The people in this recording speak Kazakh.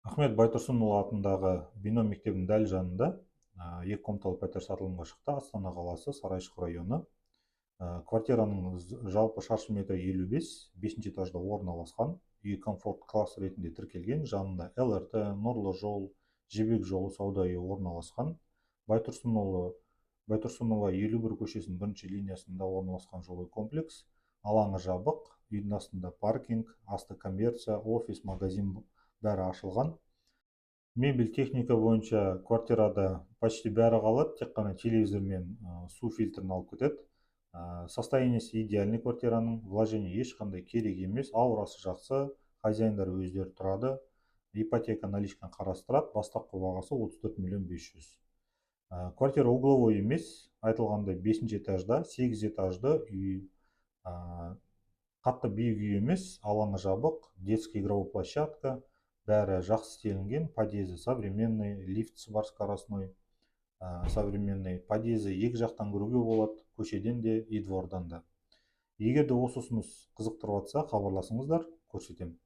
Ахмет Байтұрсынұлы атындағы Бином мектебінің дәл жанында екі комнаталы пәтер сатылымға шықты. Астана қаласы, Сарайшық районы. Квартираның жалпы шаршы метрі 55, 5-ші этажда орналасқан. Үй комфорт класс ретінде тіркелген. Жанында ЛРТ, Нұрлы жол, Жібек жолы сауда үйі орналасқан. Байтұрсынұлы 51 көшесінің бірінші линиясында орналасқан жилой комплекс. Алаңы жабық, үйдің астында паркинг, асты коммерция, офис, магазин бәрі ашылған. Мебель техника бойынша квартирада почти бәрі қалады, тек қана телевизор мен су фильтрін алып кетеді. Состояниесі идеальный квартираның, вложение ешқандай керек емес, аурасы жақсы, хозяиндар өздері тұрады, ипотека наличканы қарастырады, бастапқы бағасы 34 миллион 500. Квартира угловой емес, айтылғандай 5-ші этажда, 8 этажды үй, қатты биік үй емес, алаңы жабық, детский игровой площадка, бәрі жақсы істелінген, подъезі современный, лифтісі бар скоростной, современный, подъезі екі жақтан кіруге болады, көшеден де и двордан да. Егер де осы ұсыныс қызықтырып жатса, хабарласыңыздар, көрсетемін.